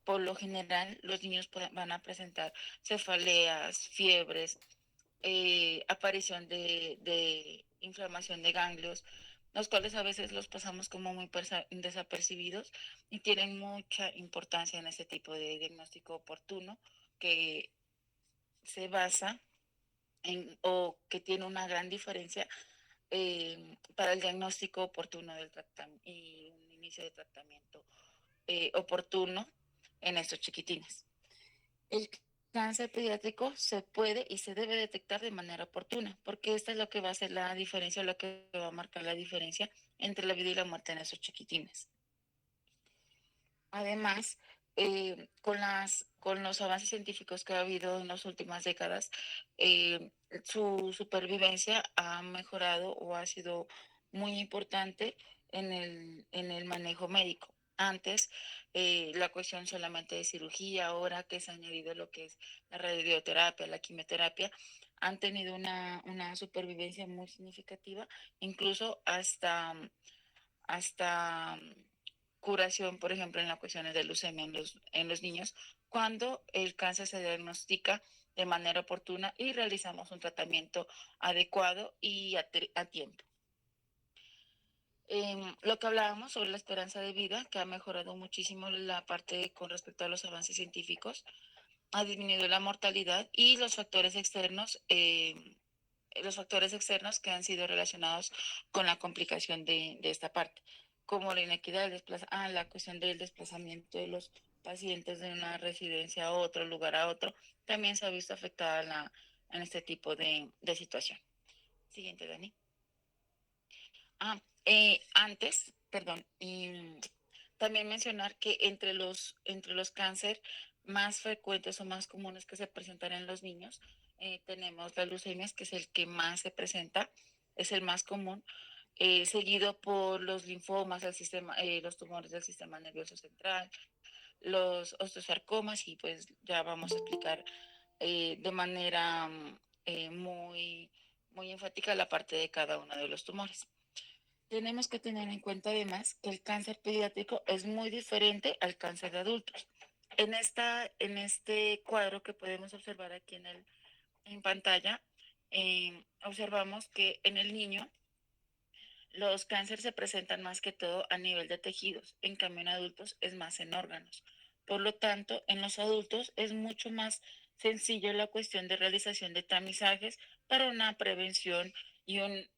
Por lo general, los niños van a presentar cefaleas, fiebres, aparición de inflamación de ganglios, los cuales a veces los pasamos como muy desapercibidos y tienen mucha importancia en este tipo de diagnóstico oportuno que se basa o que tiene una gran diferencia para el diagnóstico oportuno del tratamiento y un inicio de tratamiento oportuno en estos chiquitines. El cáncer pediátrico se puede y se debe detectar de manera oportuna, porque esta es lo que va a hacer la diferencia, lo que va a marcar la diferencia entre la vida y la muerte en esos chiquitines. Además, con los avances científicos que ha habido en las últimas décadas, su supervivencia ha mejorado o ha sido muy importante en el manejo médico. Antes, la cuestión solamente de cirugía, ahora que se ha añadido lo que es la radioterapia, la quimioterapia, han tenido una supervivencia muy significativa, incluso hasta curación, por ejemplo, en las cuestiones de leucemia en los niños, cuando el cáncer se diagnostica de manera oportuna y realizamos un tratamiento adecuado y a tiempo. Lo que hablábamos sobre la esperanza de vida, que ha mejorado muchísimo la parte con respecto a los avances científicos, ha disminuido la mortalidad y los factores externos que han sido relacionados con la complicación de esta parte, como la inequidad, la cuestión del desplazamiento de los pacientes de una residencia a otro, lugar a otro, también se ha visto afectada en este tipo de situación. Siguiente, Dani. Perdón, también mencionar que entre los cáncer más frecuentes o más comunes que se presentan en los niños, tenemos la leucemia, que es el que más se presenta, es el más común, seguido por los linfomas, los tumores del sistema nervioso central, los osteosarcomas, y pues ya vamos a explicar de manera muy enfática la parte de cada uno de los tumores. Tenemos que tener en cuenta además que el cáncer pediátrico es muy diferente al cáncer de adultos. En este cuadro que podemos observar aquí en pantalla, observamos que en el niño los cánceres se presentan más que todo a nivel de tejidos, en cambio en adultos es más en órganos. Por lo tanto, en los adultos es mucho más sencillo la cuestión de realización de tamizajes para una prevención y un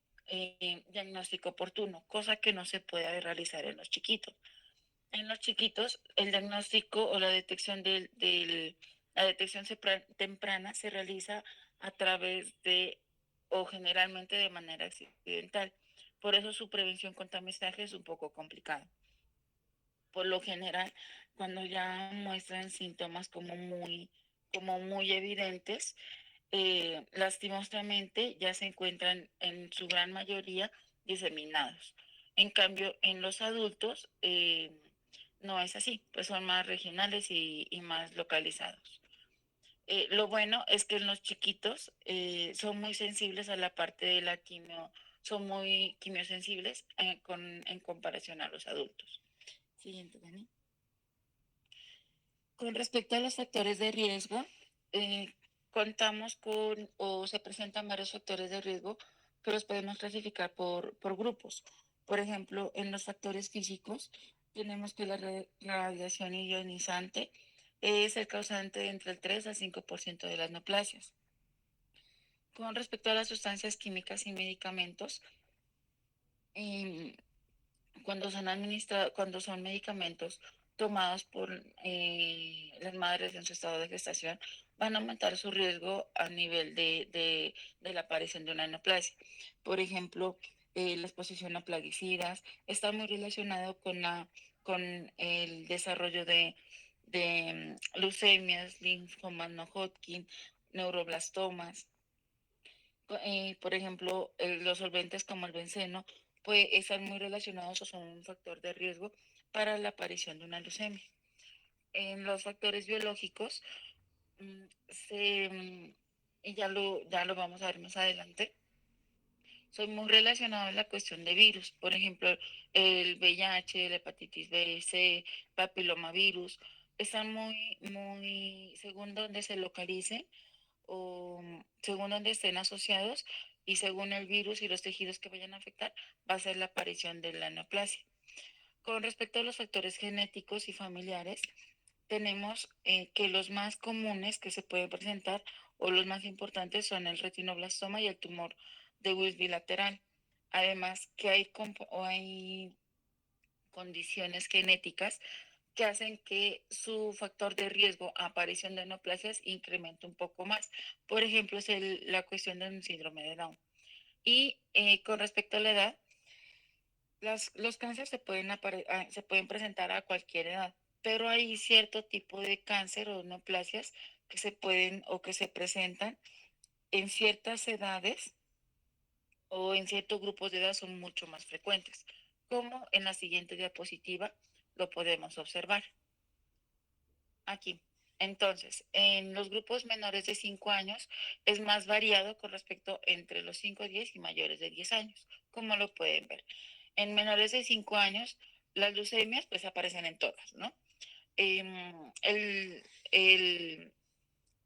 diagnóstico oportuno, cosa que no se puede realizar en los chiquitos. En los chiquitos, el diagnóstico o la detección temprana se realiza a través o generalmente de manera accidental. Por eso su prevención con tamizaje es un poco complicada. Por lo general, cuando ya muestran síntomas como muy evidentes, lastimosamente ya se encuentran en su gran mayoría diseminados. En cambio, en los adultos no es así, pues son más regionales y más localizados. Lo bueno es que en los chiquitos son muy sensibles a la parte de la quimio, son muy quimiosensibles en comparación a los adultos. Siguiente, Dani. Con respecto a los factores de riesgo, contamos con o se presentan varios factores de riesgo que los podemos clasificar por grupos. Por ejemplo, en los factores físicos, tenemos que la radiación ionizante es el causante de entre el 3 al 5% de las neoplasias. Con respecto a las sustancias químicas y medicamentos, em, cuando son medicamentos tomados por las madres en su estado de gestación, van a aumentar su riesgo a nivel de la aparición de una neoplasia. Por ejemplo, la exposición a plaguicidas está muy relacionado con el desarrollo de leucemias, linfomas no Hodgkin, neuroblastomas. Por ejemplo, los solventes como el benceno, pues están muy relacionados o son un factor de riesgo para la aparición de una leucemia. En los factores biológicos, mm, y ya lo vamos a ver más adelante, son muy relacionados a la cuestión de virus. Por ejemplo, el VIH, la hepatitis B, C, papilomavirus. están muy, según donde se localicen o según donde estén asociados y según el virus y los tejidos que vayan a afectar, va a ser la aparición de la neoplasia. Con respecto a los factores genéticos y familiares, tenemos que los más comunes que se pueden presentar o los más importantes son el retinoblastoma y el tumor de Wills bilateral. Además, que hay condiciones genéticas que hacen que su factor de riesgo a aparición de neoplasias incremente un poco más. Por ejemplo, es la cuestión del síndrome de Down. Y con respecto a la edad, los cánceres se pueden presentar a cualquier edad, pero hay cierto tipo de cáncer o neoplasias que se pueden o que se presentan en ciertas edades o en ciertos grupos de edad son mucho más frecuentes, como en la siguiente diapositiva lo podemos observar aquí. Entonces, en los grupos menores de 5 años es más variado con respecto entre los 5 10 y mayores de 10 años, como lo pueden ver. En menores de 5 años, las leucemias pues aparecen en todas, ¿no? El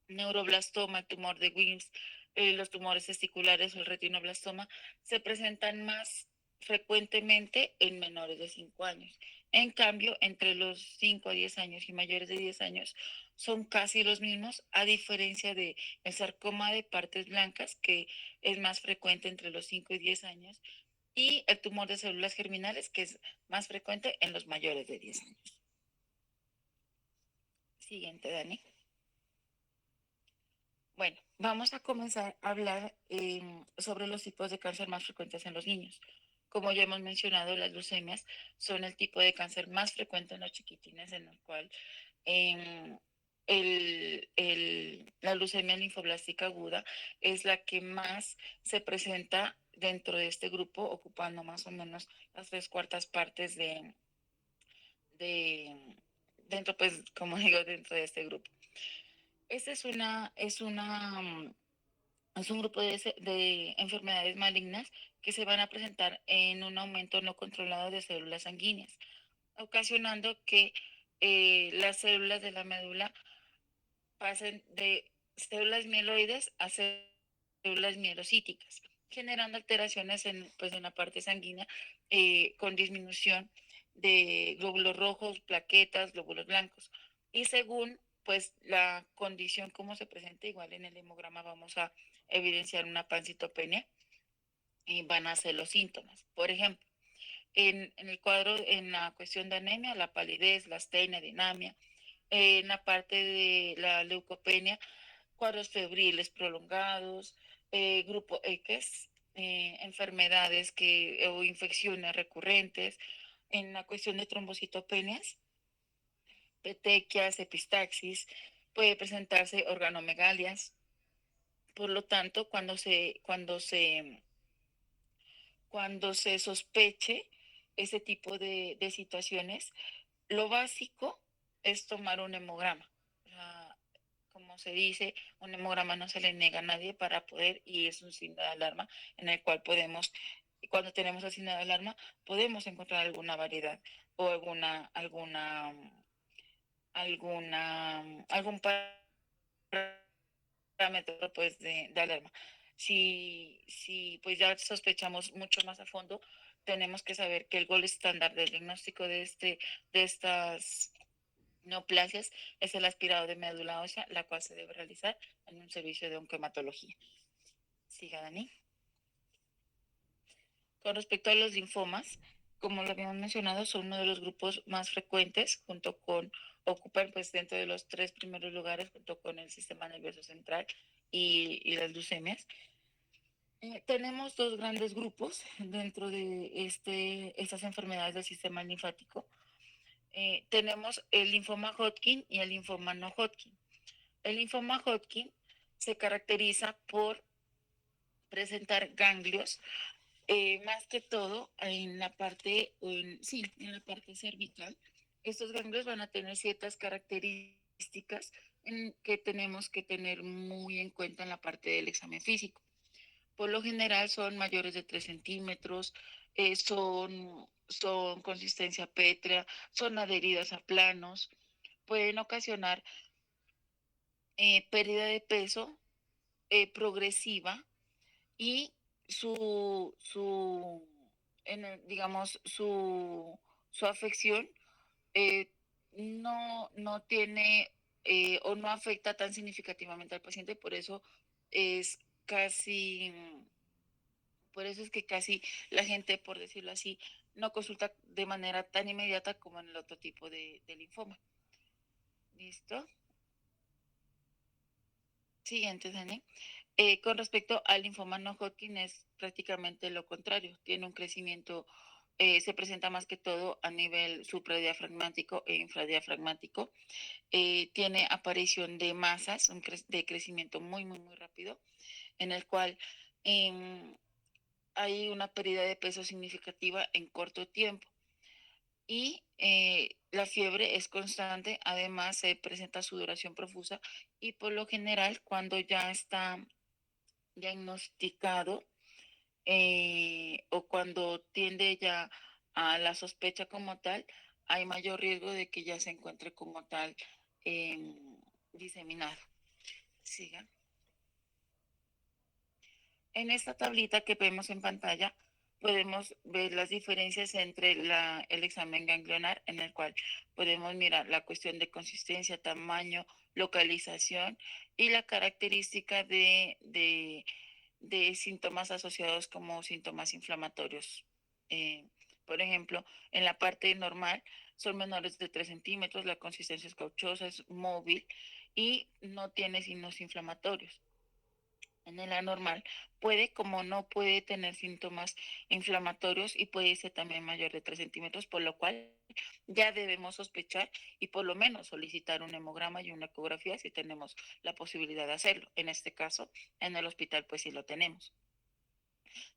neuroblastoma, el tumor de Wilms, los tumores testiculares o el retinoblastoma se presentan más frecuentemente en menores de 5 años. En cambio, entre los 5 a 10 años y mayores de 10 años son casi los mismos, a diferencia de el sarcoma de partes blancas, que es más frecuente entre los 5 y 10 años, y el tumor de células germinales, que es más frecuente en los mayores de 10 años. Siguiente, Dani. Bueno, vamos a comenzar a hablar sobre los tipos de cáncer más frecuentes en los niños. Como ya hemos mencionado, las leucemias son el tipo de cáncer más frecuente en los chiquitines, en el cual em, la leucemia linfoblástica aguda es la que más se presenta dentro de este grupo, ocupando más o menos las tres cuartas partes de dentro, pues, como digo, dentro de este grupo. Esta es un grupo de enfermedades malignas que se van a presentar en un aumento no controlado de células sanguíneas, ocasionando que las células de la médula pasen de células mieloides a células mielocíticas, generando alteraciones pues, en la parte sanguínea con disminución de glóbulos rojos, plaquetas, glóbulos blancos. Y según pues la condición como se presenta, igual en el hemograma vamos a evidenciar una pancitopenia y van a ser los síntomas. Por ejemplo, en el cuadro, en la cuestión de anemia, la palidez, la astenia, dinamia, en la parte de la leucopenia, cuadros febriles prolongados, grupo X, enfermedades o infecciones recurrentes, en la cuestión de trombocitopenias, petequias, epistaxis, puede presentarse organomegalias. Por lo tanto, cuando se sospeche ese tipo de situaciones, lo básico es tomar un hemograma. O sea, como se dice, un hemograma no se le niega a nadie para poder, y es un signo de alarma en el cual podemos, cuando tenemos el signo de alarma, podemos encontrar alguna variedad o algún parámetro pues de alarma. Si pues ya sospechamos mucho más a fondo, tenemos que saber que el gol estándar del diagnóstico de estas neoplasias es el aspirado de médula ósea, la cual se debe realizar en un servicio de oncohematología. Siga, Dani. Con respecto a los linfomas, como lo habíamos mencionado, son uno de los grupos más frecuentes, ocupan pues dentro de los tres primeros lugares, junto con el sistema nervioso central y las leucemias. Tenemos dos grandes grupos dentro de estas enfermedades del sistema linfático. Tenemos el linfoma Hodgkin y el linfoma no Hodgkin. El linfoma Hodgkin se caracteriza por presentar ganglios, más que todo en la parte cervical. Estos ganglios van a tener ciertas características que tenemos que tener muy en cuenta en la parte del examen físico. Por lo general son mayores de 3 centímetros, son consistencia pétrea, son adheridas a planos, pueden ocasionar pérdida de peso progresiva y su digamos, su afección eh, no tiene o no afecta tan significativamente al paciente, es casi, por eso es que casi la gente, por decirlo así, no consulta de manera tan inmediata como en el otro tipo de linfoma. ¿Listo? Siguiente, Dani. Con respecto al linfoma no Hodgkin es prácticamente lo contrario, tiene un crecimiento, se presenta más que todo a nivel supradiafragmático e infradiafragmático, tiene aparición de masas, de crecimiento muy rápido, en el cual eh, hay una pérdida de peso significativa en corto tiempo y la fiebre es constante, además se presenta sudoración profusa y por lo general cuando ya está diagnosticado o cuando tiende ya a la sospecha como tal, hay mayor riesgo de que ya se encuentre como tal eh, diseminado. Siga. En esta tablita que vemos en pantalla podemos ver las diferencias entre el examen ganglionar, en el cual podemos mirar la cuestión de consistencia, tamaño, localización y la característica de síntomas asociados como síntomas inflamatorios. Eh, por ejemplo, en la parte normal son menores de 3 centímetros, la consistencia es cauchosa, es móvil y no tiene signos inflamatorios. En el anormal puede, como no puede tener síntomas inflamatorios y puede ser también mayor de 3 centímetros, por lo cual ya debemos sospechar y por lo menos solicitar un hemograma y una ecografía si tenemos la posibilidad de hacerlo. En este caso, en el hospital pues sí lo tenemos.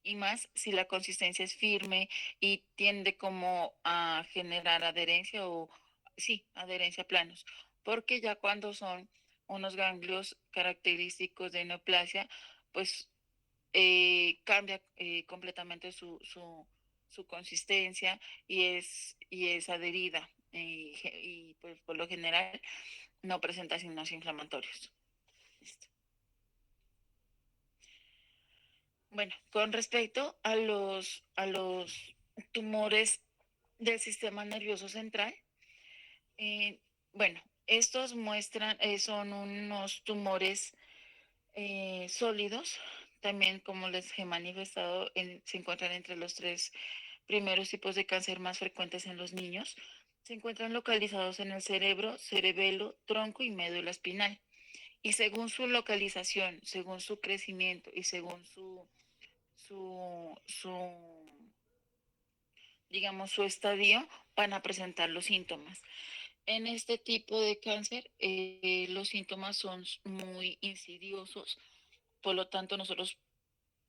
Y más si la consistencia es firme y tiende como a generar adherencia o, sí, adherencia a planos, porque ya cuando son unos ganglios característicos de neoplasia, pues cambia completamente su consistencia y es adherida y pues por lo general no presenta signos inflamatorios. Listo. Bueno, con respecto a los tumores del sistema nervioso central, eh, bueno, estos muestran, son unos tumores sólidos, también como les he manifestado, se encuentran entre los tres primeros tipos de cáncer más frecuentes en los niños. Se encuentran localizados en el cerebro, cerebelo, tronco y médula espinal. Y según su localización, según su crecimiento y según su, su, digamos, su estadio, van a presentar los síntomas. En este tipo de cáncer, los síntomas son muy insidiosos, por lo tanto nosotros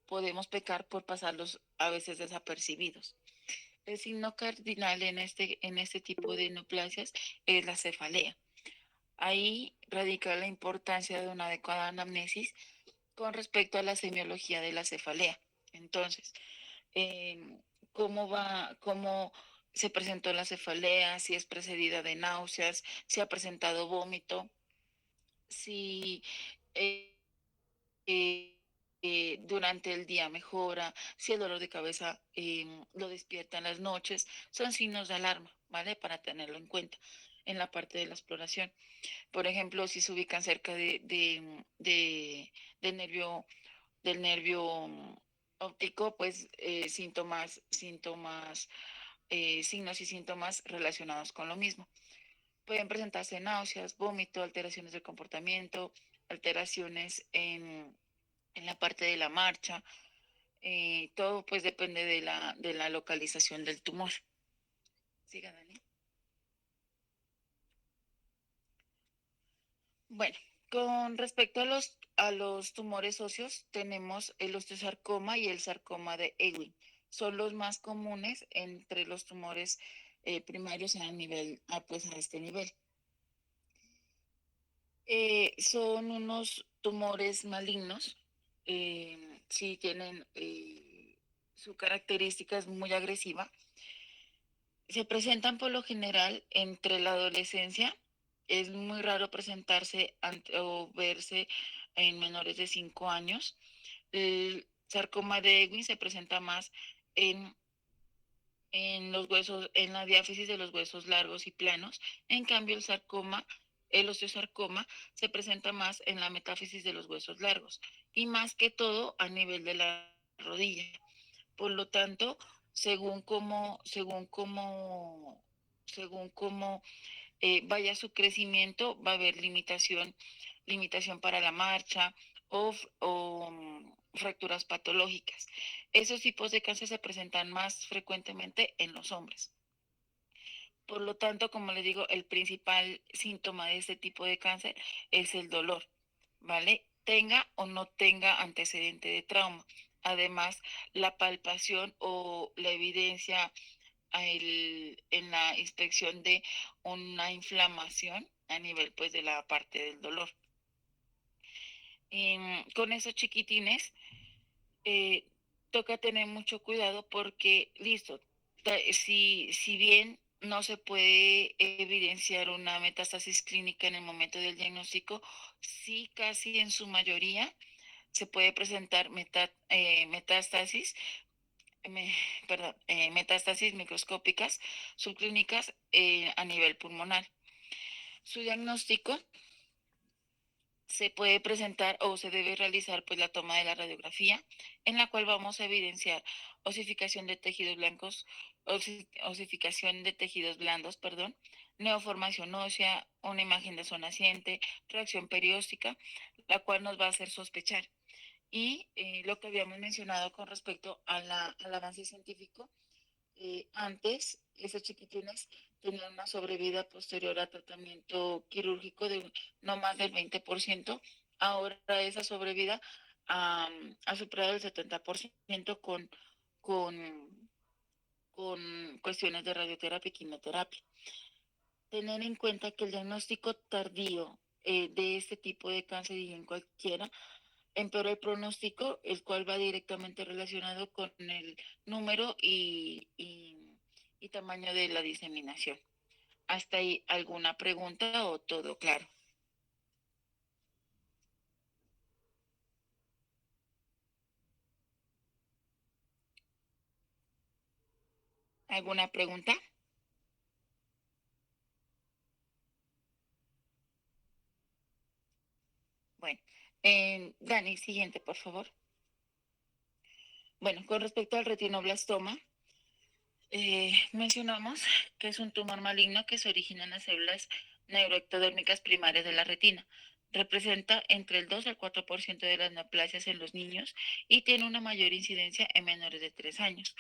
podemos pecar por pasarlos a veces desapercibidos. El signo cardinal en este tipo de neoplasias es la cefalea. Ahí radica la importancia de una adecuada anamnesis con respecto a la semiología de la cefalea. Entonces, eh, cómo se presentó la cefalea, si es precedida de náuseas, si ha presentado vómito, si eh, eh, durante el día mejora, si el dolor de cabeza lo despierta en las noches, son signos de alarma, ¿vale? Para tenerlo en cuenta en la parte de la exploración. Por ejemplo, si se ubican cerca del del nervio óptico, pues signos y síntomas relacionados con lo mismo. Pueden presentarse náuseas, vómito, alteraciones del comportamiento, alteraciones en la parte de la marcha. Todo pues depende de la localización del tumor. Siga, Dani. Bueno, con respecto a los tumores óseos, tenemos el osteosarcoma y el sarcoma de Ewing. Son los más comunes entre los tumores primarios pues a este nivel. Son unos tumores malignos, sí tienen su característica es muy agresiva. Se presentan por lo general entre la adolescencia Es muy raro presentarse o verse en menores de 5 años. El sarcoma de Ewing se presenta más en, en los huesos, en la diáfisis de los huesos largos y planos. En cambio, el osteosarcoma, se presenta más en la metáfisis de los huesos largos y más que todo a nivel de la rodilla. Por lo tanto, según cómo, según cómo, según cómo vaya su crecimiento, va a haber limitación para la marcha o fracturas patológicas. Esos tipos de cáncer se presentan más frecuentemente en los hombres. Por lo tanto, como les digo, el principal síntoma de este tipo de cáncer es el dolor, ¿vale? Tenga o no tenga antecedente de trauma. Además, la palpación o la evidencia en la inspección de una inflamación a nivel pues de la parte del dolor. Con esos chiquitines eh, toca tener mucho cuidado porque, listo, si bien no se puede evidenciar una metástasis clínica en el momento del diagnóstico, sí casi en su mayoría se puede presentar metástasis, me- perdón, metástasis microscópicas subclínicas a nivel pulmonar. Su diagnóstico se puede presentar o se debe realizar pues la toma de la radiografía en la cual vamos a evidenciar osificación de tejidos blancos, osificación de tejidos blandos, perdón, neoformación ósea, una imagen de zona naciente, reacción perióstica, la cual nos va a hacer sospechar. Y lo que habíamos mencionado con respecto al avance científico, antes esos chiquitines tenían una sobrevida posterior a tratamiento quirúrgico de no más del 20%. Ahora esa sobrevida ha superado el 70% con, con cuestiones de radioterapia y quimioterapia. Tener en cuenta que el diagnóstico tardío de este tipo de cáncer y en cualquiera empeora el pronóstico, el cual va directamente relacionado con el número y tamaño de la diseminación. ¿Hasta ahí alguna pregunta o todo claro? ¿Alguna pregunta? Bueno, Dani, siguiente, por favor. Bueno, con respecto al retinoblastoma, mencionamos que es un tumor maligno que se origina en las células neuroectodérmicas primarias de la retina. Representa entre el 2 al 4% de las neoplasias en los niños y tiene una mayor incidencia en menores de 3 años.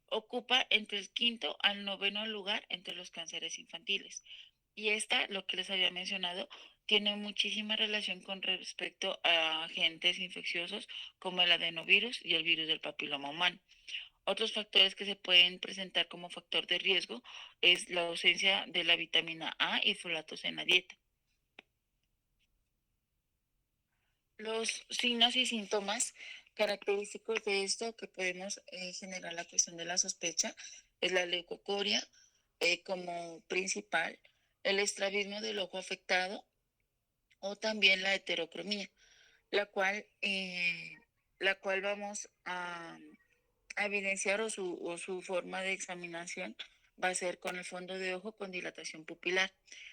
Ocupa entre el quinto al noveno lugar entre los cánceres infantiles. Y esta, lo que les había mencionado, tiene muchísima relación con respecto a agentes infecciosos como el adenovirus y el virus del papiloma humano. Otros factores que se pueden presentar como factor de riesgo es la ausencia de la vitamina A y folatos en la dieta. Los signos y síntomas característicos de esto que podemos generar la cuestión de la sospecha es la leucocoria como principal, el estrabismo del ojo afectado o también la heterocromía, la cual, eh, la cual vamos a evidenciar o su forma de examinación va a ser con el fondo de ojo con dilatación pupilar.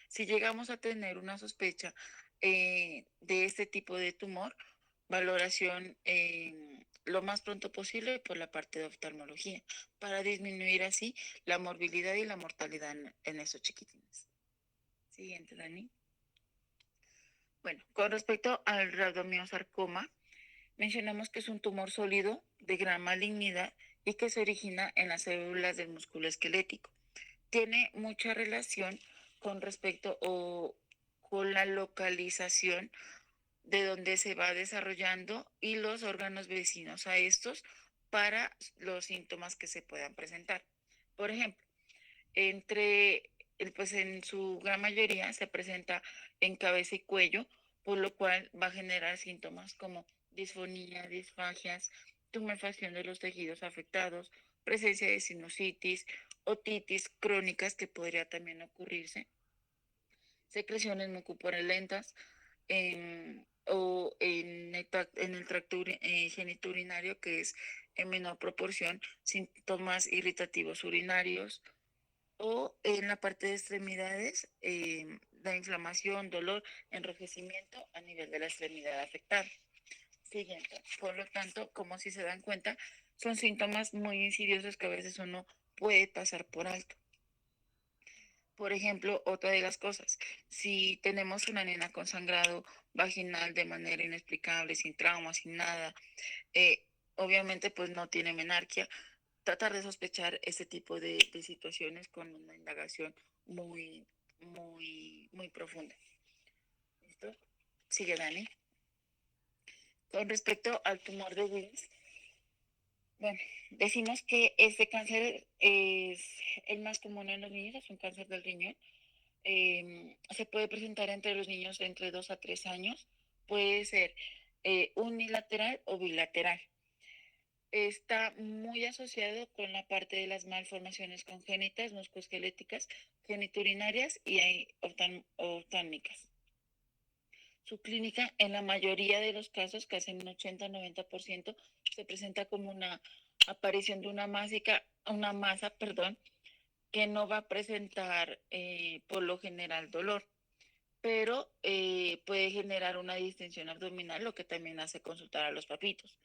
Si llegamos a tener una sospecha de este tipo de tumor, valoración lo más pronto posible por la parte de oftalmología, para disminuir así la morbilidad y la mortalidad en esos chiquitines. Siguiente, Dani. Bueno, con respecto al rabdomiosarcoma, mencionamos que es un tumor sólido de gran malignidad y que se origina en las células del músculo esquelético. Tiene mucha relación con respecto o con la localización de donde se va desarrollando y los órganos vecinos a estos para los síntomas que se puedan presentar. Por ejemplo, pues en su gran mayoría se presenta en cabeza y cuello, por lo cual va a generar síntomas como disfonía, disfagias, tumefacción de los tejidos afectados, presencia de sinusitis, otitis crónicas que podría también ocurrirse secreciones mucopurulentas o en el tracto genitourinario, que es en menor proporción, síntomas irritativos urinarios, o en la parte de extremidades, la inflamación, dolor, enrojecimiento a nivel de la extremidad afectada. Siguiente. Por lo tanto, como si se dan cuenta, son síntomas muy insidiosos que a veces uno puede pasar por alto. Por ejemplo, otra de las cosas, si tenemos una nena con sangrado vaginal de manera inexplicable, sin trauma, sin nada, eh, obviamente pues no tiene menarquia, tratar de sospechar ese tipo de situaciones con una indagación muy profunda. ¿Listo? Sigue, Dani. Con respecto al tumor de Wilms, bueno, decimos que este cáncer es el más común en los niños, es un cáncer del riñón. Se puede presentar entre los niños entre 2 a 3 años. Puede ser unilateral o bilateral. Está muy asociado con la parte de las malformaciones congénitas, musculoesqueléticas, geniturinarias y oftálmicas. Su clínica, en la mayoría de los casos, casi en un 80-90%, se presenta como una aparición de una masa, perdón, que no va a presentar por lo general dolor, pero puede generar una distensión abdominal, lo que también hace consultar a los papitos.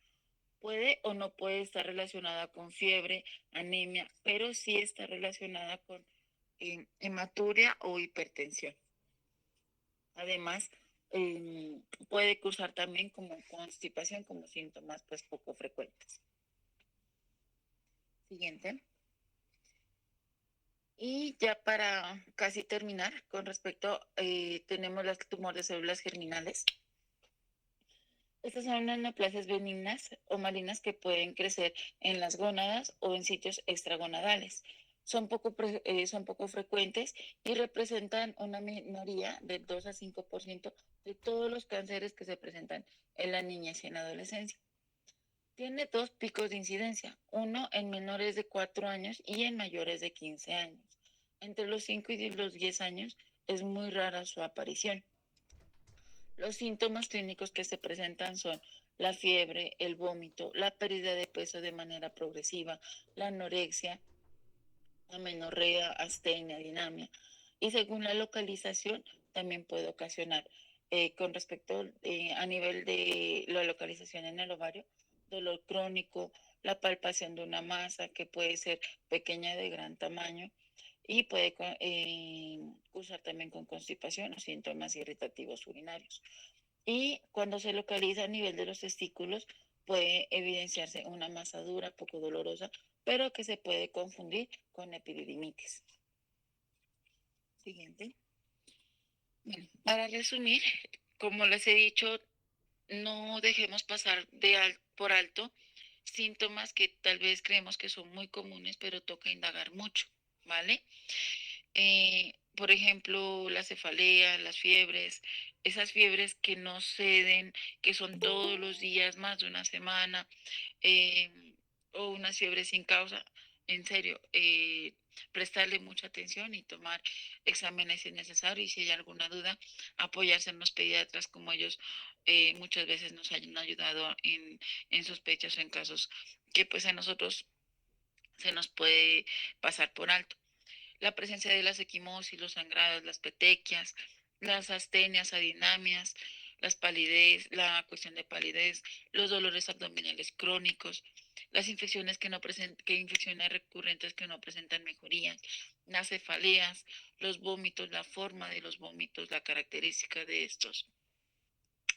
Puede o no puede estar relacionada con fiebre, anemia, pero sí está relacionada con hematuria o hipertensión. Además, puede cursar también como constipación, como síntomas pues poco frecuentes. Siguiente. Y ya para casi terminar, con respecto, tenemos los tumores de células germinales. Estas son neoplasias benignas o malignas que pueden crecer en las gónadas o en sitios extragonadales. Son poco frecuentes y representan una minoría del 2 a 5% de todos los cánceres que se presentan en la niñez y en la adolescencia. Tiene dos picos de incidencia, uno en menores de 4 años y en mayores de 15 años. Entre los 5 y los 10 años es muy rara su aparición. Los síntomas clínicos que se presentan son la fiebre, el vómito, la pérdida de peso de manera progresiva, la anorexia, amenorrea, astenia, dinamia. Y según la localización, también puede ocasionar, con respecto a nivel de la localización en el ovario, dolor crónico, la palpación de una masa que puede ser pequeña de gran tamaño y puede cursar también con constipación o síntomas irritativos urinarios. Y cuando se localiza a nivel de los testículos, puede evidenciarse una masa dura, poco dolorosa, pero que se puede confundir con epididimitis. Siguiente. Bueno, para resumir, como les he dicho, no dejemos pasar por alto síntomas que tal vez creemos que son muy comunes, pero toca indagar mucho, ¿vale? Por ejemplo, la cefalea, las fiebres, esas fiebres que no ceden, que son todos los días, más de una semana, eh, o unas fiebres sin causa, en serio, prestarle mucha atención y tomar exámenes si es necesario y si hay alguna duda, apoyarse en los pediatras como ellos muchas veces nos hayan ayudado en sospechas o en casos que pues a nosotros se nos puede pasar por alto. La presencia de las equimosis, los sangrados, las petequias, las astenias, adinamias, las palidez, la cuestión de palidez, los dolores abdominales crónicos, las infecciones infecciones recurrentes que no presentan mejoría, las cefaleas, los vómitos, la forma de los vómitos, la característica de estos,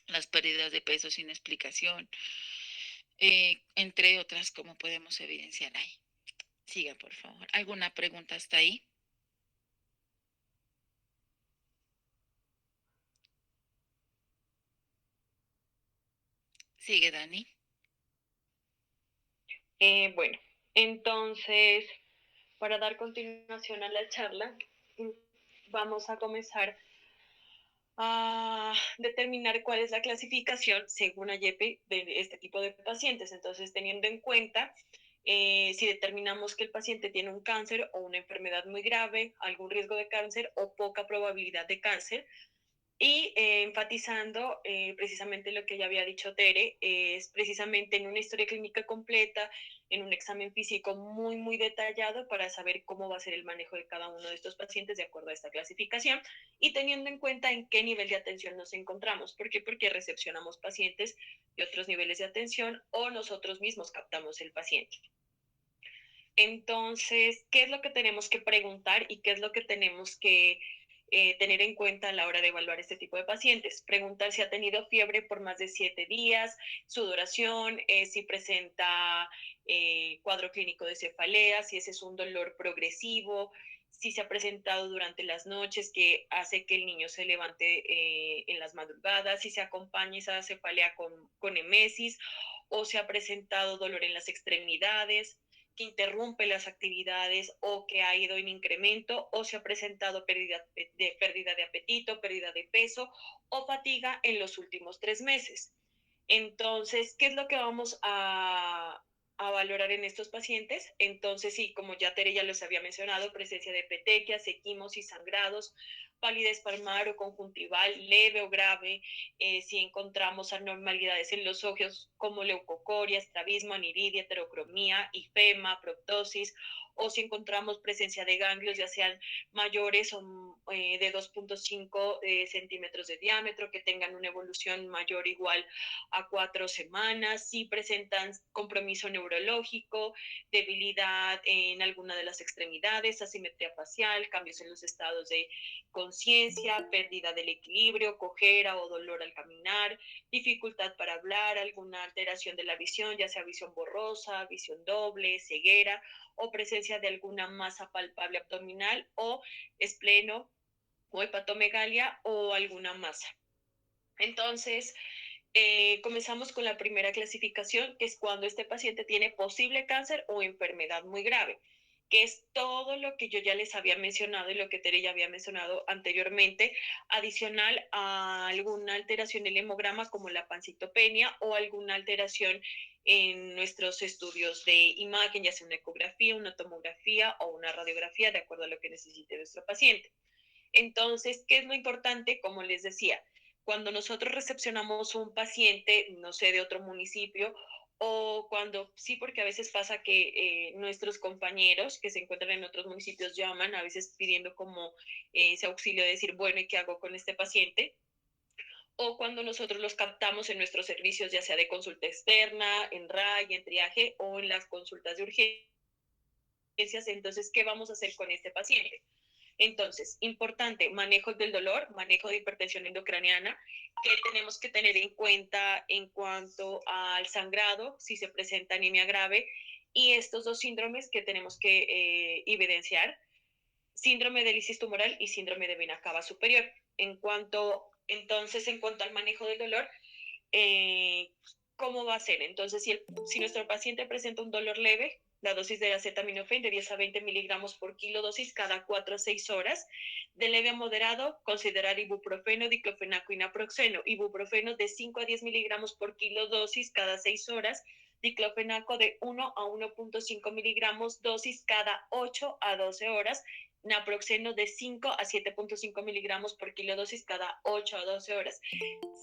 las pérdidas de peso sin explicación, entre otras, como podemos evidenciar ahí. Siga, por favor. ¿Alguna pregunta hasta ahí? Sigue, Dani. Bueno, entonces, para dar continuación a la charla, mm, vamos a comenzar a determinar cuál es la clasificación según AYEPE de este tipo de pacientes. Entonces, teniendo en cuenta si determinamos que el paciente tiene un cáncer o una enfermedad muy grave, algún riesgo de cáncer o poca probabilidad de cáncer. Y enfatizando precisamente lo que ya había dicho Tere, es precisamente en una historia clínica completa, en un examen físico muy, muy detallado para saber cómo va a ser el manejo de cada uno de estos pacientes de acuerdo a esta clasificación y teniendo en cuenta en qué nivel de atención nos encontramos. ¿Por qué? Porque recepcionamos pacientes de otros niveles de atención o nosotros mismos captamos el paciente. Entonces, ¿qué es lo que tenemos que preguntar y qué es lo que tenemos que tener en cuenta a la hora de evaluar este tipo de pacientes? Preguntar si ha tenido fiebre por más de 7 días, sudoración, si presenta cuadro clínico de cefalea, si ese es un dolor progresivo, si se ha presentado durante las noches que hace que el niño se levante en las madrugadas, si se acompaña esa cefalea con emesis o se ha presentado dolor en las extremidades que interrumpe las actividades o que ha ido en incremento o se ha presentado pérdida de apetito, pérdida de peso o fatiga en los últimos 3 meses. Entonces, ¿qué es lo que vamos a valorar en estos pacientes? Entonces, sí, como ya Tere ya les había mencionado, presencia de petequias, equimosis, sangrados, palidez palmar o conjuntival leve o grave, si encontramos anormalidades en los ojos como leucocoria, estrabismo, aniridia, heterocromía, ifema, proptosis, o si encontramos presencia de ganglios, ya sean mayores o de 2.5 centímetros de diámetro, que tengan una evolución mayor o igual a 4 semanas, si presentan compromiso neurológico, debilidad en alguna de las extremidades, asimetría facial, cambios en los estados de conciencia, pérdida del equilibrio, cojera o dolor al caminar, dificultad para hablar, alguna alteración de la visión, ya sea visión borrosa, visión doble, ceguera o presencia de alguna masa palpable abdominal o espleno o hepatomegalia o alguna masa. Entonces, comenzamos con la primera clasificación, que es cuando este paciente tiene posible cáncer o enfermedad muy grave, que es todo lo que yo ya les había mencionado y lo que Tere ya había mencionado anteriormente, adicional a alguna alteración del hemograma como la pancitopenia o alguna alteración en nuestros estudios de imagen, ya sea una ecografía, una tomografía o una radiografía, de acuerdo a lo que necesite nuestro paciente. Entonces, ¿qué es lo importante? Como les decía, cuando nosotros recepcionamos un paciente, no sé, de otro municipio, o cuando, sí, porque a veces pasa que nuestros compañeros que se encuentran en otros municipios llaman, a veces pidiendo como ese auxilio de decir, bueno, ¿y qué hago con este paciente? O cuando nosotros los captamos en nuestros servicios, ya sea de consulta externa, en RAI, en triaje o en las consultas de urgencias, entonces, ¿qué vamos a hacer con este paciente? Entonces, importante, manejo del dolor, manejo de hipertensión endocraniana, que tenemos que tener en cuenta en cuanto al sangrado, si se presenta anemia grave, y estos dos síndromes que tenemos que evidenciar, síndrome de lisis tumoral y síndrome de vena cava superior. En cuanto al manejo del dolor, eh, ¿cómo va a ser? Entonces, si nuestro paciente presenta un dolor leve, la dosis de acetaminofén de 10 a 20 miligramos por kilo dosis cada 4 a 6 horas. De leve a moderado, considerar ibuprofeno, diclofenaco y naproxeno. Ibuprofeno de 5 a 10 miligramos por kilo dosis cada 6 horas. Diclofenaco de 1 a 1.5 miligramos dosis cada 8 a 12 horas. Naproxeno de 5 a 7.5 miligramos por kilo dosis cada 8 a 12 horas.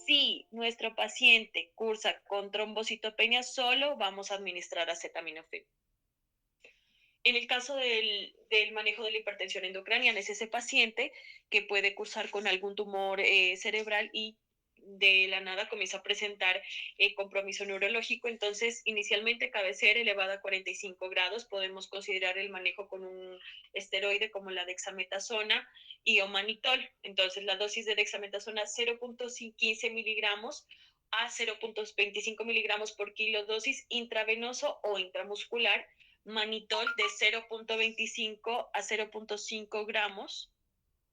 Si nuestro paciente cursa con trombocitopenia, solo vamos a administrar acetaminofén. En el caso del manejo de la hipertensión endocraniana, es ese paciente que puede cursar con algún tumor cerebral y de la nada comienza a presentar compromiso neurológico. Entonces, inicialmente cabecera elevada a 45 grados, podemos considerar el manejo con un esteroide como la dexametasona y o manitol. Entonces, la dosis de dexametasona 0.15 miligramos a 0.25 miligramos por kilo dosis intravenoso o intramuscular, manitol de 0.25 a 0.5 gramos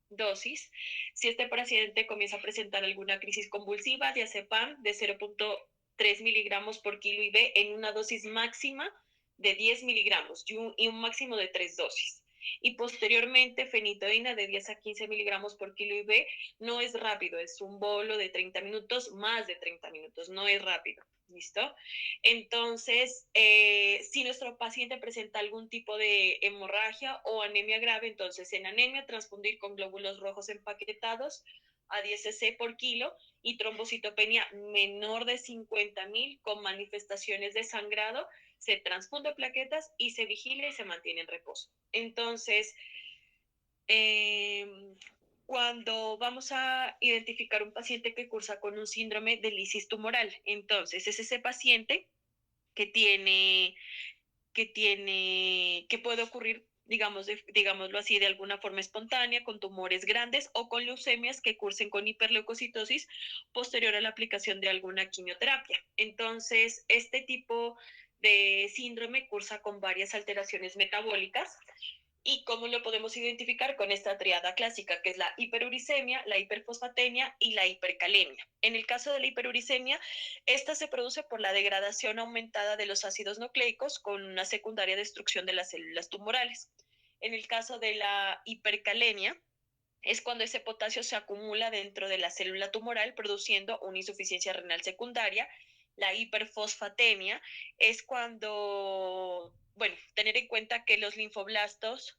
dosis. Si este paciente comienza a presentar alguna crisis convulsiva, diazepam de 0.3 miligramos por kilo IV en una dosis máxima de 10 miligramos y un máximo de 3 dosis. Y posteriormente fenitoína de 10 a 15 miligramos por kilo IV. No es rápido, es un bolo de 30 minutos, más de 30 minutos, no es rápido. ¿Listo? Entonces, si nuestro paciente presenta algún tipo de hemorragia o anemia grave, entonces en anemia transfundir con glóbulos rojos empaquetados a 10 cc por kilo y trombocitopenia menor de 50,000 con manifestaciones de sangrado, se transfunde plaquetas y se vigila y se mantiene en reposo. Entonces, eh, cuando vamos a identificar un paciente que cursa con un síndrome de lisis tumoral, entonces es ese paciente que que puede ocurrir, digámoslo así, de alguna forma espontánea, con tumores grandes o con leucemias que cursen con hiperleucocitosis posterior a la aplicación de alguna quimioterapia. Entonces, este tipo de síndrome cursa con varias alteraciones metabólicas. ¿Y cómo lo podemos identificar? Con esta triada clásica, que es la hiperuricemia, la hiperfosfatemia y la hipercalemia. En el caso de la hiperuricemia, esta se produce por la degradación aumentada de los ácidos nucleicos con una secundaria destrucción de las células tumorales. En el caso de la hipercalemia, es cuando ese potasio se acumula dentro de la célula tumoral produciendo una insuficiencia renal secundaria. La hiperfosfatemia es cuando, bueno, tener en cuenta que los linfoblastos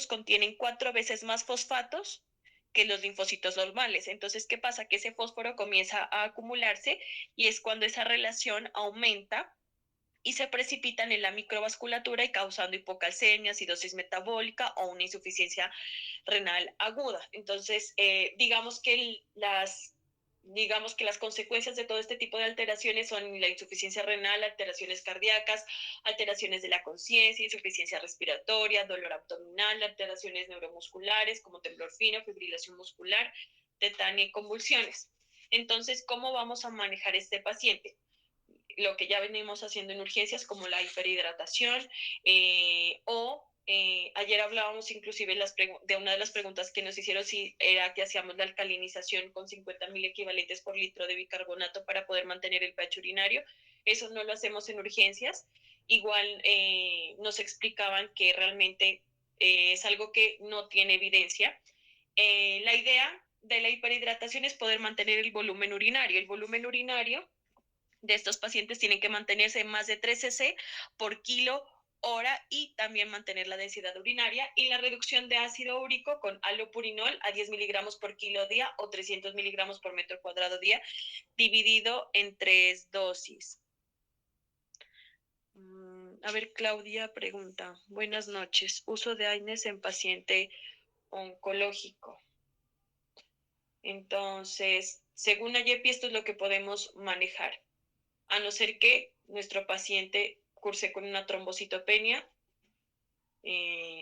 contienen 4 veces más fosfatos que los linfocitos normales. Entonces, ¿qué pasa? Que ese fósforo comienza a acumularse y es cuando esa relación aumenta y se precipitan en la microvasculatura y causando hipocalcemia, acidosis metabólica o una insuficiencia renal aguda. Entonces, digamos que las consecuencias de todo este tipo de alteraciones son la insuficiencia renal, alteraciones cardíacas, alteraciones de la conciencia, insuficiencia respiratoria, dolor abdominal, alteraciones neuromusculares como temblor fino, fibrilación muscular, tetania y convulsiones. Entonces, ¿cómo vamos a manejar este paciente? Lo que ya venimos haciendo en urgencias como la hiperhidratación ayer hablábamos inclusive de una de las preguntas que nos hicieron si era que hacíamos la alcalinización con 50,000 equivalentes por litro de bicarbonato para poder mantener el pH urinario. Eso no lo hacemos en urgencias. Igual nos explicaban que realmente es algo que no tiene evidencia. La idea de la hiperhidratación es poder mantener el volumen urinario. El volumen urinario de estos pacientes tienen que mantenerse en más de 3 cc por kilo hora y también mantener la densidad urinaria y la reducción de ácido úrico con allopurinol a 10 miligramos por kilo día o 300 miligramos por metro cuadrado día dividido en 3 dosis. A ver, Claudia pregunta, buenas noches, uso de AINES en paciente oncológico. Entonces, según AYEPI, esto es lo que podemos manejar, a no ser que nuestro paciente curse con una trombocitopenia,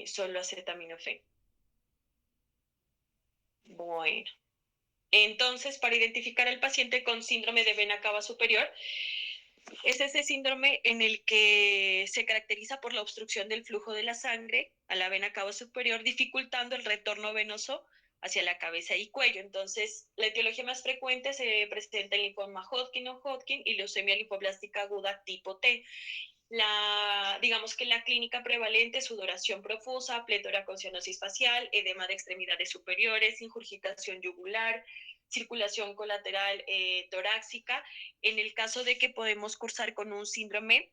solo acetaminofén. Bueno, entonces para identificar al paciente con síndrome de vena cava superior, es ese síndrome en el que se caracteriza por la obstrucción del flujo de la sangre a la vena cava superior, dificultando el retorno venoso hacia la cabeza y cuello. Entonces, la etiología más frecuente se presenta en linfoma Hodgkin o Hodgkin y leucemia linfoblástica aguda tipo T. Digamos que la clínica prevalente, sudoración profusa, pletora con cianosis facial, edema de extremidades superiores, ingurgitación yugular, circulación colateral torácica. En el caso de que podemos cursar con un síndrome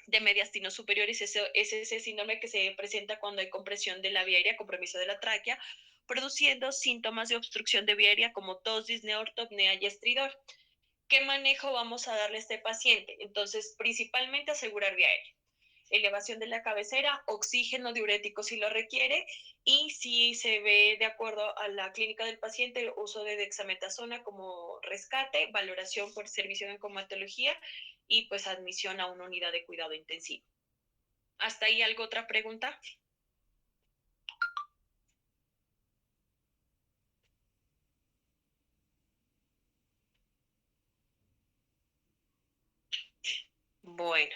de mediastinos superiores, es ese síndrome que se presenta cuando hay compresión de la vía aérea, compromiso de la tráquea, produciendo síntomas de obstrucción de vía aérea como tos, disnea, ortopnea y estridor. ¿Qué manejo vamos a darle a este paciente? Entonces, principalmente asegurar vía aérea. Elevación de la cabecera, oxígeno diurético si lo requiere y si se ve de acuerdo a la clínica del paciente el uso de dexametasona como rescate, valoración por servicio en comatología y pues admisión a una unidad de cuidado intensivo. ¿Hasta ahí algo otra pregunta? Bueno,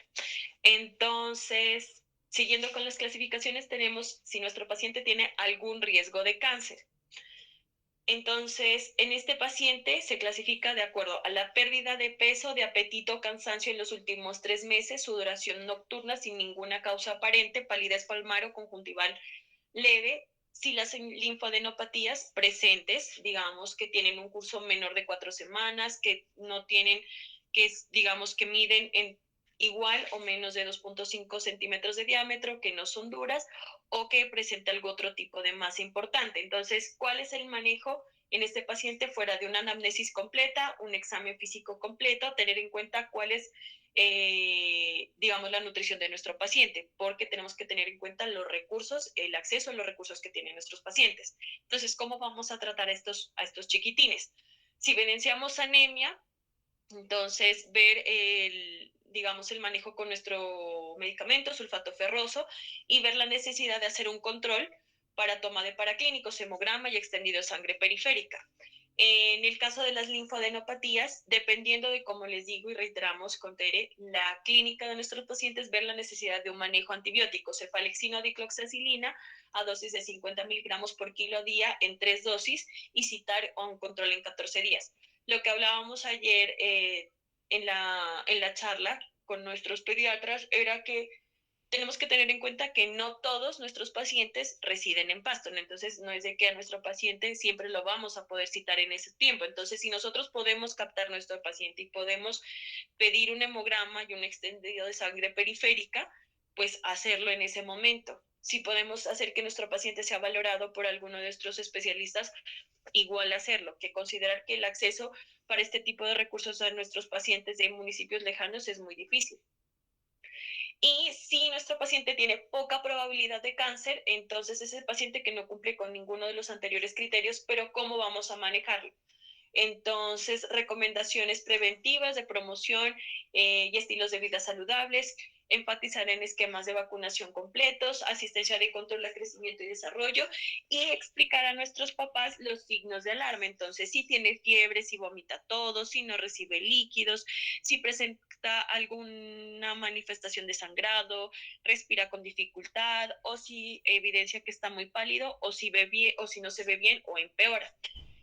entonces, siguiendo con las clasificaciones, tenemos si nuestro paciente tiene algún riesgo de cáncer. Entonces, en este paciente se clasifica de acuerdo a la pérdida de peso, de apetito, cansancio en los últimos 3 meses, sudoración nocturna sin ninguna causa aparente, palidez palmar o conjuntival leve, Si las linfadenopatías presentes, digamos que tienen un curso menor de 4 semanas, que no tienen, digamos que miden en igual o menos de 2.5 centímetros de diámetro, que no son duras o que presenta algún otro tipo de masa importante. Entonces, ¿cuál es el manejo en este paciente fuera de una anamnesis completa, un examen físico completo, tener en cuenta cuál es digamos, la nutrición de nuestro paciente, porque tenemos que tener en cuenta los recursos, el acceso a los recursos que tienen nuestros pacientes? Entonces, ¿cómo vamos a tratar a estos chiquitines? Si evidenciamos anemia, entonces ver digamos, el manejo con nuestro medicamento, sulfato ferroso, y ver la necesidad de hacer un control para toma de paraclínicos, hemograma y extendido de sangre periférica. En el caso de las linfadenopatías, dependiendo de, como les digo y reiteramos con Tere, la clínica de nuestros pacientes, ver la necesidad de un manejo antibiótico, cefalexina o dicloxacilina, a dosis de 50 miligramos por kilo día en 3 dosis, y citar un control en 14 días. Lo que hablábamos ayer en la charla con nuestros pediatras era que tenemos que tener en cuenta que no todos nuestros pacientes residen en Pasto, ¿no? Entonces no es de que a nuestro paciente siempre lo vamos a poder citar en ese tiempo. Entonces, si nosotros podemos captar nuestro paciente y podemos pedir un hemograma y un extendido de sangre periférica, pues hacerlo en ese momento. Si podemos hacer que nuestro paciente sea valorado por alguno de nuestros especialistas, igual hacerlo, que considerar que el acceso para este tipo de recursos a nuestros pacientes de municipios lejanos es muy difícil. Y si nuestro paciente tiene poca probabilidad de cáncer, entonces es el paciente que no cumple con ninguno de los anteriores criterios, pero ¿cómo vamos a manejarlo? Entonces, recomendaciones preventivas de promoción y estilos de vida saludables, enfatizar en esquemas de vacunación completos, asistencia de control de crecimiento y desarrollo, y explicar a nuestros papás los signos de alarma. Entonces, si tiene fiebre, si vomita todo, si no recibe líquidos, si presenta alguna manifestación de sangrado, respira con dificultad, o si evidencia que está muy pálido, o si ve bien, o si no se ve bien o empeora.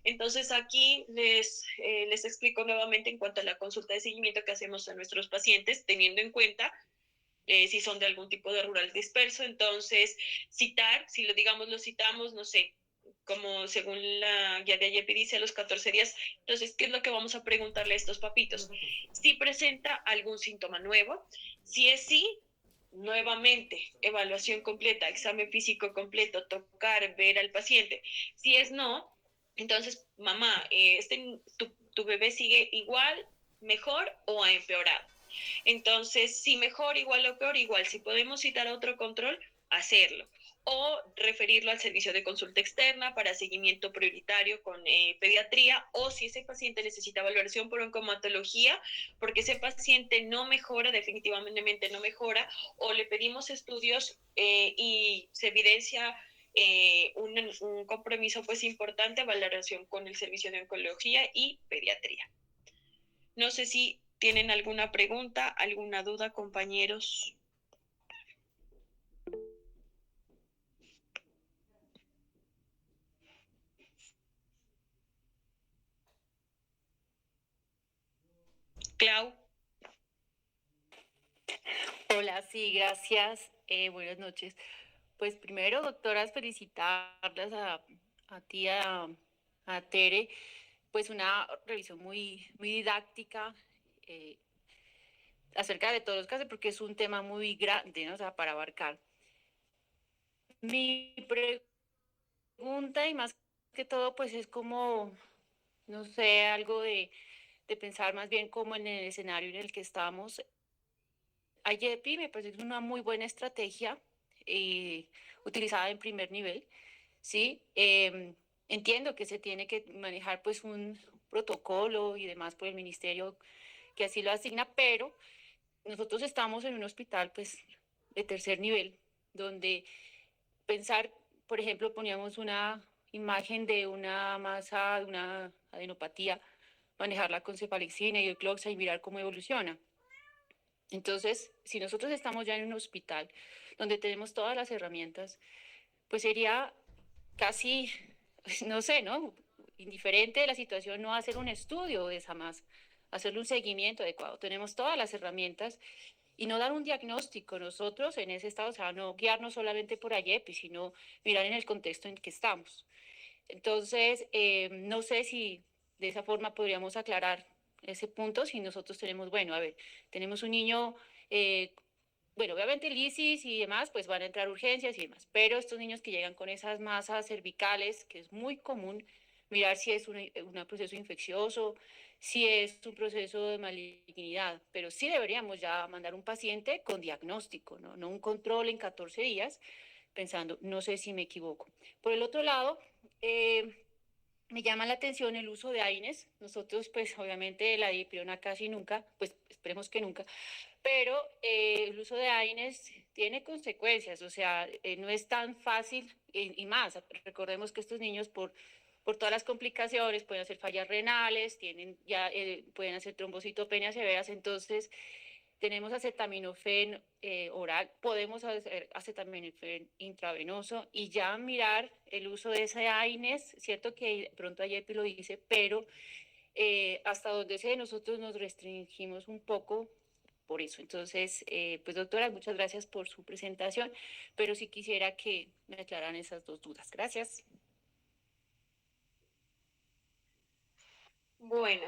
Entonces aquí les explico nuevamente en cuanto a la consulta de seguimiento que hacemos a nuestros pacientes, teniendo en cuenta si son de algún tipo de rural disperso. Entonces, citar, si lo digamos, lo citamos, no sé, como según la guía de ayer dice, a los 14 días. Entonces, ¿qué es lo que vamos a preguntarle a estos papitos? Si presenta algún síntoma nuevo, si es sí, nuevamente, evaluación completa, examen físico completo, tocar, ver al paciente. Si es no, entonces, mamá, tu bebé sigue igual, mejor o ha empeorado. Entonces, si mejor, igual o peor, igual. Si podemos citar otro control, hacerlo. O referirlo al servicio de consulta externa para seguimiento prioritario con pediatría, o si ese paciente necesita valoración por oncomatología, porque ese paciente no mejora, definitivamente no mejora, o le pedimos estudios y se evidencia un compromiso pues importante, valoración con el servicio de oncología y pediatría. No sé si tienen alguna pregunta, alguna duda, compañeros. Clau. Hola, sí, gracias. Buenas noches. Pues primero, doctoras, felicitarlas a ti, a Tere. Pues una revisión muy didáctica eh, acerca de todos los casos, porque es un tema muy grande, ¿no? O sea, para abarcar. Mi pregunta, y más que todo, pues es como, no sé, algo de pensar más bien como en el escenario en el que estamos. IEPI me parece que es una muy buena estrategia utilizada en primer nivel, ¿sí? Entiendo que se tiene que manejar pues un protocolo y demás por el ministerio que así lo asigna, pero nosotros estamos en un hospital pues de tercer nivel, donde pensar, por ejemplo, poníamos una imagen de una masa, de una adenopatía, manejarla con cefalexina y cloxa y mirar cómo evoluciona. Entonces, si nosotros estamos ya en un hospital donde tenemos todas las herramientas, pues sería casi, no sé, ¿no? Indiferente de la situación, no hacer un estudio de esa masa, hacerle un seguimiento adecuado. Tenemos todas las herramientas y no dar un diagnóstico nosotros en ese estado, o sea, no guiarnos solamente por AYEPI, sino mirar en el contexto en que estamos. Entonces, no sé si de esa forma podríamos aclarar ese punto, si nosotros tenemos, bueno, a ver, tenemos un niño, bueno, obviamente lisis y demás, pues van a entrar urgencias y demás, pero estos niños que llegan con esas masas cervicales, que es muy común, mirar si es un proceso infeccioso, si es un proceso de malignidad, pero sí deberíamos ya mandar un paciente con diagnóstico, ¿no? No un control en 14 días, pensando, no sé si me equivoco. Por el otro lado, me llama la atención el uso de AINES. Nosotros, pues obviamente la dipirona casi nunca, pues esperemos que nunca, pero el uso de AINES tiene consecuencias, o sea, no es tan fácil y más. Recordemos que estos niños por todas las complicaciones pueden hacer fallas renales, tienen ya, pueden hacer trombocitopenias severas, entonces tenemos acetaminofén oral, podemos hacer acetaminofén intravenoso y ya mirar el uso de ese AINES, cierto que pronto ayer lo dice, pero hasta donde sé nosotros nos restringimos un poco por eso. Entonces, pues doctora, muchas gracias por su presentación, pero sí quisiera que me aclararan esas dos dudas. Gracias. Bueno,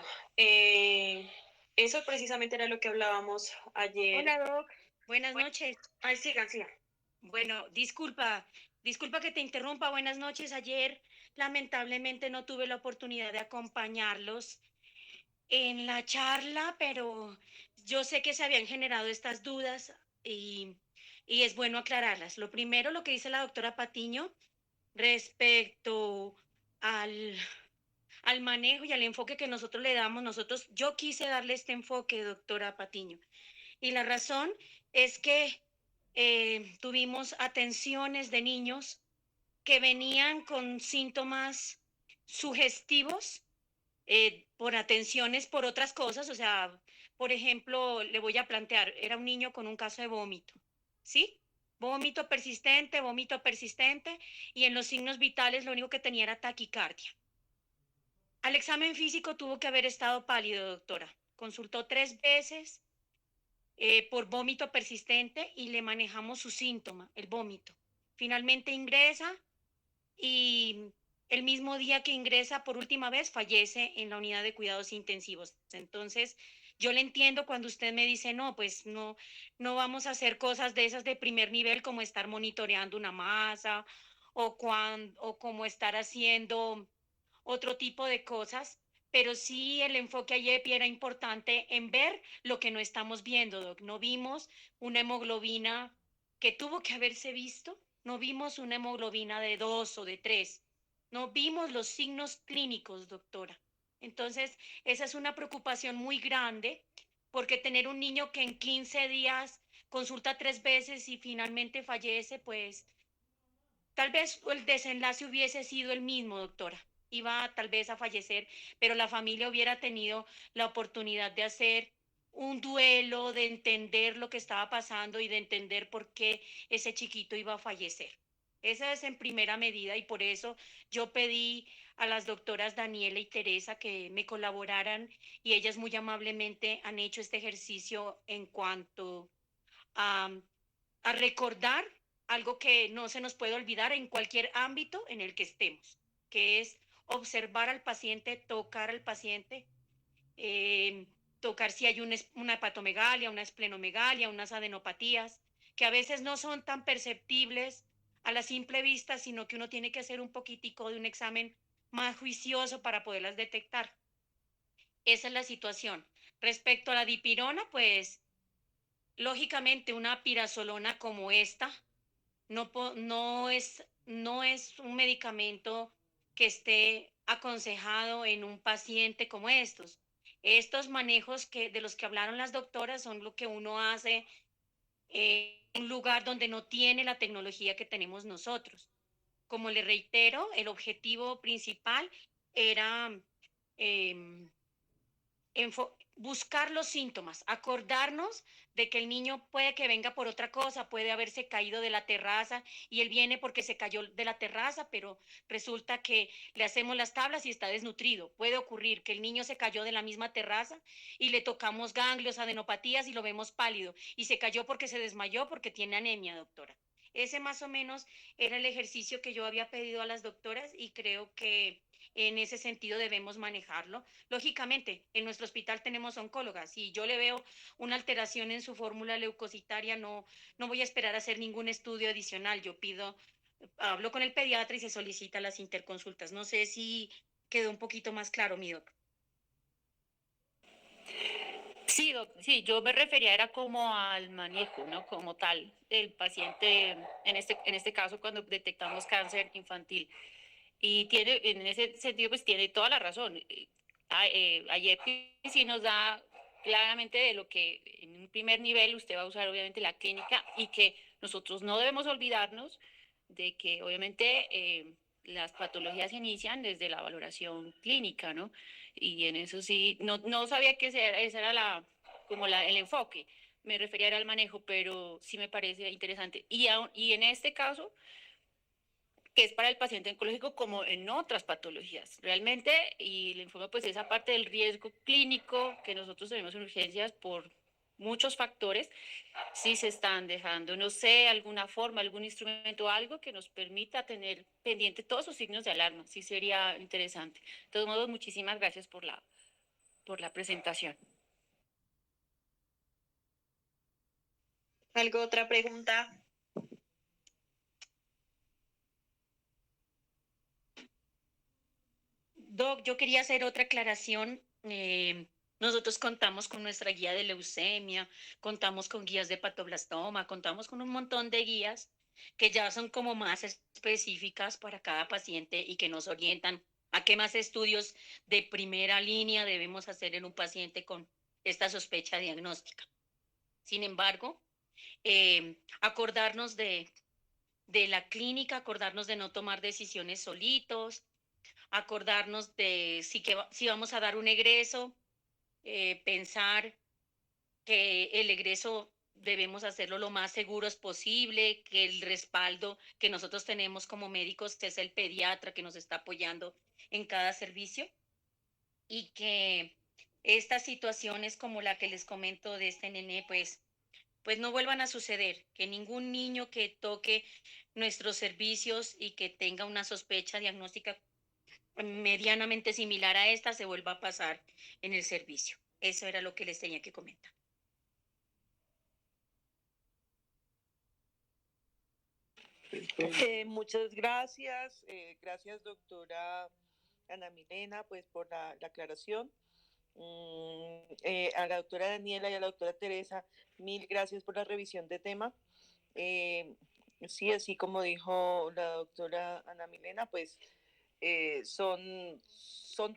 eso precisamente era lo que hablábamos ayer. Hola, Doc. Buenas Bueno, noches. ay, sigan, sigan. Bueno, disculpa que te interrumpa. Buenas noches. Ayer, lamentablemente, no tuve la oportunidad de acompañarlos en la charla, pero yo sé que se habían generado estas dudas y, y es bueno aclararlas. Lo primero, lo que dice la doctora Patiño respecto al, al manejo y al enfoque que nosotros le damos. Yo quise darle este enfoque, doctora Patiño. Y la razón es que tuvimos atenciones de niños que venían con síntomas sugestivos por atenciones por otras cosas. O sea, por ejemplo, le voy a plantear, era un niño con un caso de vómito, ¿sí? Vómito persistente, y en los signos vitales lo único que tenía era taquicardia. Al examen físico tuvo que haber estado pálido, doctora. Consultó 3 veces por vómito persistente y le manejamos su síntoma, el vómito. Finalmente ingresa y el mismo día que ingresa por última vez fallece en la unidad de cuidados intensivos. Entonces, yo le entiendo cuando usted me dice, no, pues no vamos a hacer cosas de esas de primer nivel como estar monitoreando una masa o como estar haciendo otro tipo de cosas, pero sí el enfoque ayer era importante en ver lo que no estamos viendo, Doc. No vimos una hemoglobina que tuvo que haberse visto, no vimos una hemoglobina de 2 o de 3, no vimos los signos clínicos, doctora. Entonces, esa es una preocupación muy grande, porque tener un niño que en 15 días consulta 3 veces y finalmente fallece, pues tal vez el desenlace hubiese sido el mismo, doctora. Iba tal vez a fallecer, pero la familia hubiera tenido la oportunidad de hacer un duelo, de entender lo que estaba pasando y de entender por qué ese chiquito iba a fallecer. Esa es en primera medida, y por eso yo pedí a las doctoras Daniela y Teresa que me colaboraran, y ellas muy amablemente han hecho este ejercicio en cuanto a, a recordar algo que no se nos puede olvidar en cualquier ámbito en el que estemos, que es observar al paciente, tocar al paciente, eh, tocar si hay una hepatomegalia, una esplenomegalia, unas adenopatías, que a veces no son tan perceptibles a la simple vista, sino que uno tiene que hacer un poquitico de un examen más juicioso para poderlas detectar. Esa es la situación. Respecto a la dipirona, pues lógicamente una pirazolona como esta no es un medicamento que esté aconsejado en un paciente como estos. Estos manejos de los que hablaron las doctoras son lo que uno hace en un lugar donde no tiene la tecnología que tenemos nosotros. Como le reitero, el objetivo principal era eh, buscar los síntomas, acordarnos de que el niño puede que venga por otra cosa, puede haberse caído de la terraza y él viene porque se cayó de la terraza, pero resulta que le hacemos las tablas y está desnutrido. Puede ocurrir que el niño se cayó de la misma terraza y le tocamos ganglios, adenopatías y lo vemos pálido y se cayó porque se desmayó porque tiene anemia, doctora. Ese más o menos era el ejercicio que yo había pedido a las doctoras y creo que en ese sentido debemos manejarlo. Lógicamente, en nuestro hospital tenemos oncólogas. Si yo le veo una alteración en su fórmula leucocitaria, no voy a esperar a hacer ningún estudio adicional. Yo hablo con el pediatra y se solicita las interconsultas. No sé si quedó un poquito más claro, mi doc. Sí, sí, yo me refería era como al manejo, ¿no? Como tal, del paciente, en este caso, cuando detectamos cáncer infantil. Y tiene, en ese sentido, pues tiene toda la razón. Ayer sí nos da claramente de lo que en un primer nivel usted va a usar obviamente la clínica y que nosotros no debemos olvidarnos de que obviamente las patologías inician desde la valoración clínica, ¿no? Y en eso sí, no sabía que ese era el enfoque. Me refería al manejo, pero sí me parece interesante. Y en este caso, que es para el paciente oncológico como en otras patologías. Realmente, y el informe pues esa parte del riesgo clínico que nosotros tenemos en urgencias por muchos factores, si se están dejando, no sé, alguna forma, algún instrumento, algo que nos permita tener pendiente todos sus signos de alarma, sí sería interesante. De todos modos, muchísimas gracias por la presentación. ¿Algo otra pregunta? Doc, yo quería hacer otra aclaración. Nosotros contamos con nuestra guía de leucemia, contamos con guías de patoblastoma, contamos con un montón de guías que ya son como más específicas para cada paciente y que nos orientan a qué más estudios de primera línea debemos hacer en un paciente con esta sospecha diagnóstica. Sin embargo, acordarnos de la clínica, acordarnos de no tomar decisiones solitos, acordarnos de si vamos a dar un egreso, pensar que el egreso debemos hacerlo lo más seguros posible, que el respaldo que nosotros tenemos como médicos es el pediatra que nos está apoyando en cada servicio y que estas situaciones como la que les comento de este nene, pues no vuelvan a suceder, que ningún niño que toque nuestros servicios y que tenga una sospecha diagnóstica medianamente similar a esta se vuelva a pasar en el servicio. Eso era lo que les tenía que comentar. Muchas gracias. Gracias, doctora Ana Milena, pues por la aclaración. A la doctora Daniela y a la doctora Teresa, mil gracias por la revisión de tema. Sí, así como dijo la doctora Ana Milena, pues son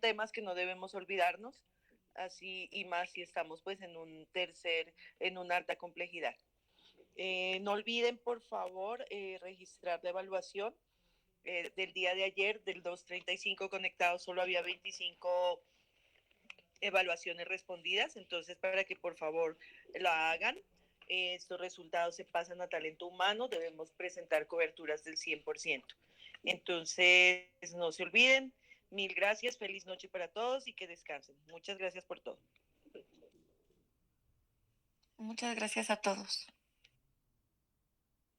temas que no debemos olvidarnos, así y más si estamos pues en una alta complejidad. No olviden, por favor, registrar la evaluación del día de ayer, del 235 conectados, solo había 25 evaluaciones respondidas, entonces para que por favor la hagan. Estos resultados se pasan a talento humano, debemos presentar coberturas del 100%. Entonces, no se olviden, mil gracias, feliz noche para todos y que descansen. Muchas gracias por todo. Muchas gracias a todos.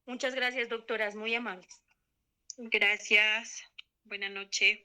Muchas gracias, doctoras, muy amables. Gracias. Buenas noches.